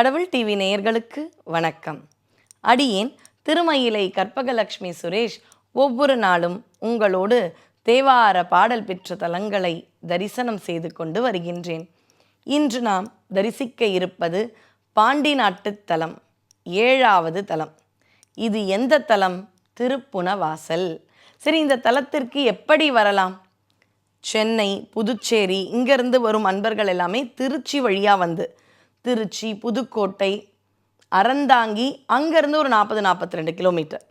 கடவுள் டிவி நேயர்களுக்கு வணக்கம். அடியேன் திருமயிலை கற்பகலட்சுமி சுரேஷ் ஒவ்வொரு நாளும் உங்களோடு தேவார பாடல் பெற்ற தலங்களை தரிசனம் செய்து கொண்டு வருகின்றேன். இன்று நாம் தரிசிக்க இருப்பது பாண்டி நாட்டு தலம், 7வது தலம். இது எந்த தலம்? திருப்புனவாசல். சரி, இந்த தலத்திற்கு எப்படி வரலாம்? சென்னை, புதுச்சேரி இங்கேருந்து வரும் அன்பர்கள் எல்லாமே திருச்சி வழியாக வந்து திருச்சி, புதுக்கோட்டை, அறந்தாங்கி அங்கேருந்து ஒரு 40-42 கிலோமீட்டர்.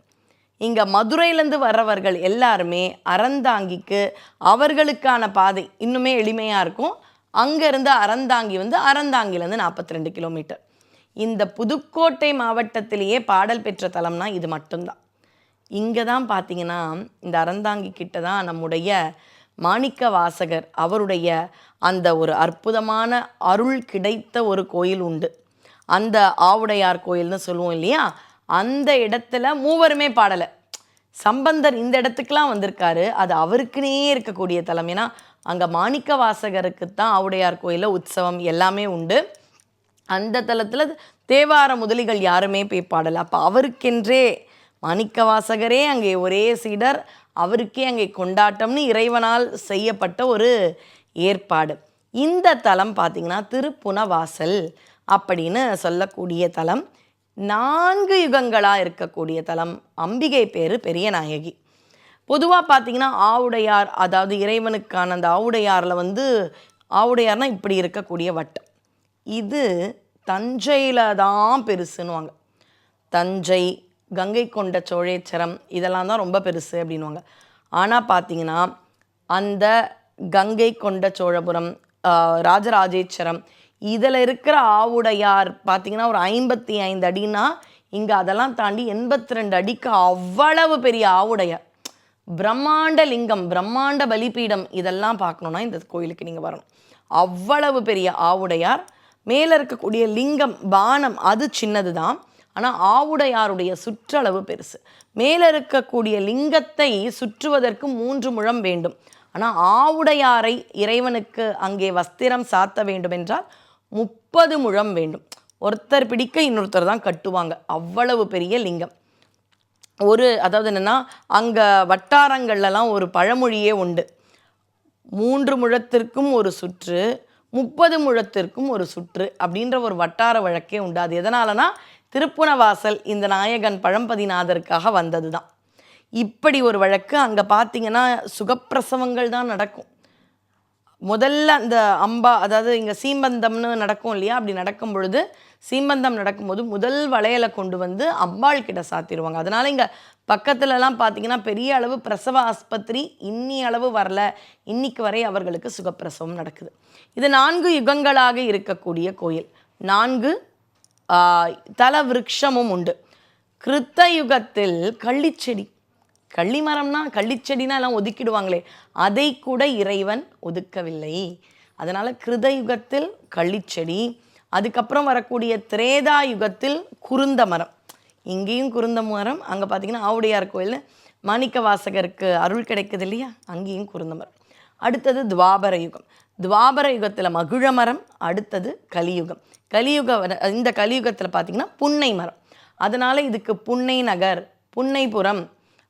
இங்கே மதுரையிலேருந்து வர்றவர்கள் எல்லாருமே அறந்தாங்கிக்கு அவர்களுக்கான பாதை இன்னுமே எளிமையாக இருக்கும். அங்கேருந்து அறந்தாங்கி வந்து அறந்தாங்கிலேருந்து 42 கிலோமீட்டர். இந்த புதுக்கோட்டை மாவட்டத்திலேயே பாடல் பெற்ற தலம்னா இது மட்டும்தான். இங்கே தான் பார்த்தீங்கன்னா இந்த அறந்தாங்கி கிட்ட தான் நம்முடைய மாணிக்க வாசகர் அவருடைய அந்த ஒரு அற்புதமான அருள் கிடைத்த ஒரு கோயில் உண்டு. அந்த ஆவுடையார் கோயில்னு சொல்லுவோம் இல்லையா, அந்த இடத்துல மூவருமே பாடலை. சம்பந்தர் இந்த இடத்துக்கெலாம் வந்திருக்காரு, அது அவருக்குனே இருக்கக்கூடிய தலம். ஏன்னா அங்கே மாணிக்க வாசகருக்கு தான் ஆவுடையார் கோயிலில் உற்சவம் எல்லாமே உண்டு. அந்த தலத்தில் தேவார முதலிகள் யாருமே போய் பாடலை. அப்போ அவருக்கென்றே மாணிக்க வாசகரே அங்கே ஒரே சீடர், அவருக்கே அங்கே கொண்டாட்டம்னு இறைவனால் செய்யப்பட்ட ஒரு ஏற்பாடு. இந்த தலம் பார்த்திங்கன்னா திருப்புனவாசல் அப்படின்னு சொல்லக்கூடிய தலம். 4 யுகங்களாக இருக்கக்கூடிய தலம். அம்பிகை பேர் பெரியநாயகி. பொதுவாக பார்த்திங்கன்னா ஆவுடையார், அதாவது இறைவனுக்கான அந்த ஆவுடையாரில் வந்து ஆவுடையார்னால் இப்படி இருக்கக்கூடிய வட்டம். இது தஞ்சையில் தான் பெருசுன்னுவாங்க. தஞ்சை, கங்கை கொண்ட சோழேச்சரம் இதெல்லாம் தான் ரொம்ப பெருசு அப்படின்வாங்க. ஆனால் பார்த்திங்கன்னா அந்த கங்கை கொண்ட சோழபுரம், ராஜராஜேச்சரம் இதில் இருக்கிற ஆவுடையார் பார்த்திங்கன்னா ஒரு 55 அடினா, இங்கே அதெல்லாம் தாண்டி 82 அடிக்கு அவ்வளவு பெரிய ஆவுடையார். பிரம்மாண்ட லிங்கம், பிரம்மாண்ட பலிபீடம் இதெல்லாம் பார்க்கணுன்னா இந்த கோயிலுக்கு நீங்கள் வரணும். அவ்வளவு பெரிய ஆவுடையார். மேலே இருக்கக்கூடிய லிங்கம் பானம் அது சின்னது தான், ஆனால் ஆவுடையாருடைய சுற்றளவு பெருசு. மேலே இருக்கக்கூடிய லிங்கத்தை சுற்றுவதற்கு 3 முழம் வேண்டும். ஆனால் ஆவுடையாரை இறைவனுக்கு அங்கே வஸ்திரம் சாத்த வேண்டும் என்றால் 30 முழம் வேண்டும். ஒருத்தர் பிடிக்க இன்னொருத்தர் தான் கட்டுவாங்க. அவ்வளவு பெரிய லிங்கம். அதாவது என்னென்னா, அங்கே வட்டாரங்கள்லாம் ஒரு பழமொழியே உண்டு. 3 முழத்திற்கும் ஒரு சுற்று, 30 முழத்திற்கும் ஒரு சுற்று அப்படின்ற ஒரு வட்டார வழக்கே உண்டு. அது எதனாலனா திருப்புனவாசல் இந்த நாயகன் பழம்பதிநாதருக்காக வந்தது தான். இப்படி ஒரு வழக்கு. அங்கே பார்த்திங்கன்னா சுகப்பிரசவங்கள் தான் நடக்கும். முதல்ல அந்த அம்பா, அதாவது இங்கே சீம்பந்தம்னு நடக்கும் இல்லையா, அப்படி நடக்கும் பொழுது சீம்பந்தம் நடக்கும்போது முதல் வளையலை கொண்டு வந்து அம்பாள் கிட்ட சாத்திடுவாங்க. அதனால் இங்கே பக்கத்துலலாம் பார்த்திங்கன்னா பெரிய அளவு பிரசவ ஆஸ்பத்திரி இன்னி அளவு வரல. இன்னைக்கு வரை அவர்களுக்கு சுகப்பிரசவம் நடக்குது. இது 4 யுகங்களாக இருக்கக்கூடிய கோயில். 4 தல விருட்சமும் உண்டு. கிருத்த யுகத்தில் கள்ளிச்செடி, கள்ளிமரம்னா கள்ளிச்செடினா எல்லாம் ஒதுக்கிடுவாங்களே, அதை கூட இறைவன் ஒதுக்கவில்லை. அதனால் கிருத யுகத்தில் கள்ளிச்செடி, அதுக்கப்புறம் வரக்கூடிய திரேதா யுகத்தில் குருந்த மரம். இங்கேயும் குருந்த மரம், அங்கே பார்த்திங்கன்னா ஆவுடையார் கோயில் மாணிக்க வாசகருக்கு அருள் கிடைக்குது இல்லையா, அங்கேயும் குருந்த மரம். அடுத்தது துவாபர யுகம். துவாபர யுகத்தில் மகிழ மரம். அடுத்தது கலியுகம். இந்த கலியுகத்தில் பார்த்திங்கன்னா புன்னை மரம். அதனால் இதுக்கு புன்னை நகர், புன்னைபுரம்,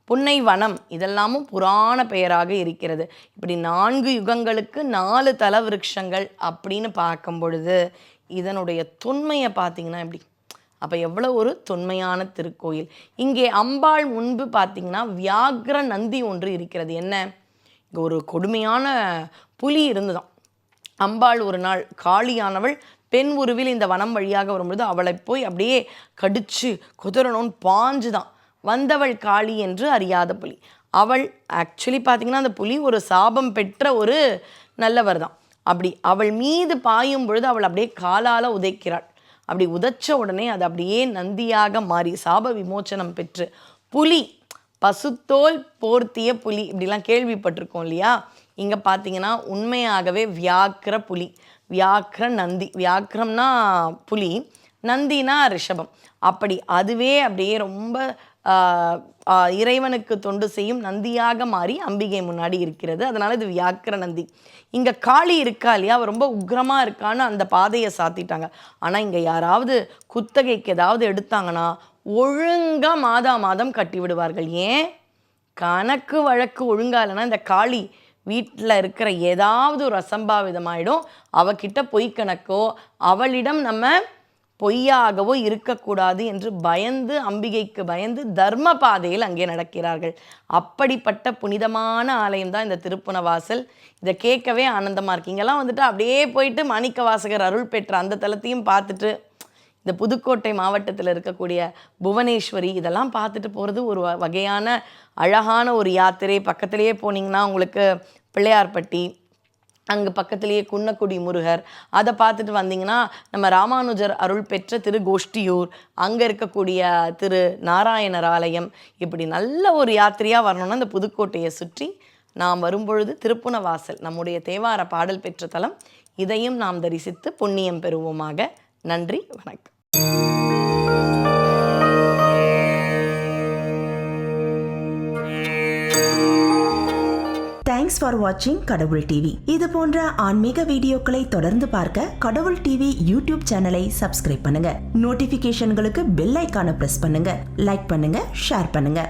புன்னை வனம் இதெல்லாமும் புராண பெயராக இருக்கிறது. இப்படி 4 யுகங்களுக்கு 4 தல விருட்சங்கள் அப்படின்னு பார்க்கும் பொழுது இதனுடைய தொன்மையை பார்த்திங்கன்னா எப்படி, அப்போ எவ்வளோ ஒரு தொன்மையான திருக்கோயில். இங்கே அம்பாள் முன்பு பார்த்திங்கன்னா வியாக்ர நந்தி ஒன்று இருக்கிறது. என்ன, இங்கே ஒரு கொடுமையான புலி இருந்துதான். அம்பாள் ஒரு நாள் காளியானவள் பெண் உருவில் இந்த வனம் வழியாக வரும்பொழுது அவளை போய் அப்படியே கடிச்சு குதிரணும்னு பாஞ்சுதான். வந்தவள் காளி என்று அறியாத புலி. அவள் ஆக்சுவலி பார்த்திங்கன்னா அந்த புலி ஒரு சாபம் பெற்ற ஒரு நல்லவர் தான். அப்படி அவள் மீது பாயும் பொழுது அவள் அப்படியே காலால் உதைக்கிறாள். அப்படி உதைச்ச உடனே அது அப்படியே நந்தியாக மாறி சாப விமோச்சனம் பெற்று புலி, பசுத்தோல் போர்த்திய புலி இப்படிலாம் கேள்விப்பட்டிருக்கோம் இல்லையா. இங்கே பார்த்தீங்கன்னா உண்மையாகவே வியாக்கிர புலி, வியாக்கிர நந்தி. வியாக்கிரம்னா புலி, நந்தினா ரிஷபம். அப்படி அதுவே அப்படியே ரொம்ப இறைவனுக்கு தொண்டு செய்யும் நந்தியாக மாறி அம்பிகை முன்னாடி இருக்கிறது. அதனால் இது வியாக்கிர நந்தி. இங்கே காளி இருக்கா இல்லையா, அவள் ரொம்ப உக்ரமாக இருக்கான்னு அந்த பாதையை சாத்திட்டாங்க. ஆனால் இங்கே யாராவது குத்தகைக்கு ஏதாவது எடுத்தாங்கன்னா ஒழுங்காக மாதம் கட்டி விடுவார்கள். ஏன்? கணக்கு வழக்கு ஒழுங்கா இல்லைன்னா இந்த காளி வீட்டில் இருக்கிற ஏதாவது ஒரு அசம்பாவிதமாயிடும். அவகிட்ட பொய் கணக்கோ அவளிடம் நம்ம பொய்யாகவோ இருக்கக்கூடாது என்று பயந்து, அம்பிகைக்கு பயந்து தர்ம பாதையில் அங்கே நடக்கிறார்கள். அப்படிப்பட்ட புனிதமான ஆலயம் தான் இந்த திருப்புணவாசல். இதை கேட்கவே ஆனந்தமாக இருக்கு. இங்கெல்லாம் வந்துட்டு அப்படியே போயிட்டு மாணிக்க வாசகர் அருள் பெற்ற அந்த தலத்தையும் பார்த்துட்டு, இந்த புதுக்கோட்டை மாவட்டத்தில் இருக்கக்கூடிய புவனேஸ்வரி இதெல்லாம் பார்த்துட்டு போகிறது ஒரு வகையான அழகான ஒரு யாத்திரை. பக்கத்துலேயே போனீங்கன்னா உங்களுக்கு பிள்ளையார்பட்டி, அங்கே பக்கத்துலேயே குன்னக்குடி முருகர், அதை பார்த்துட்டு வந்தீங்கன்னா நம்ம ராமானுஜர் அருள் பெற்ற திரு கோஷ்டியூர், அங்கே இருக்கக்கூடிய திரு நாராயணர் ஆலயம், இப்படி நல்ல ஒரு யாத்திரையாக வரணும்னா இந்த புதுக்கோட்டையை சுற்றி நாம் வரும்பொழுது திருப்புணவாசல் நம்முடைய தேவார பாடல் பெற்ற தலம், இதையும் நாம் தரிசித்து புண்ணியம் பெறுவோமாக. நன்றி, வணக்கம். தேங்க்ஸ் ஃபார் வாட்சிங் கடவுள் டிவி. இது போன்ற ஆன்மீக வீடியோக்களை தொடர்ந்து பார்க்க கடவுள் டிவி யூடியூப் சேனலை சப்ஸ்கிரைப் பண்ணுங்க. நோட்டிபிகேஷன்களுக்கு பெல் ஐகானை பிரஸ் பண்ணுங்க. லைக் பண்ணுங்க, ஷேர் பண்ணுங்க.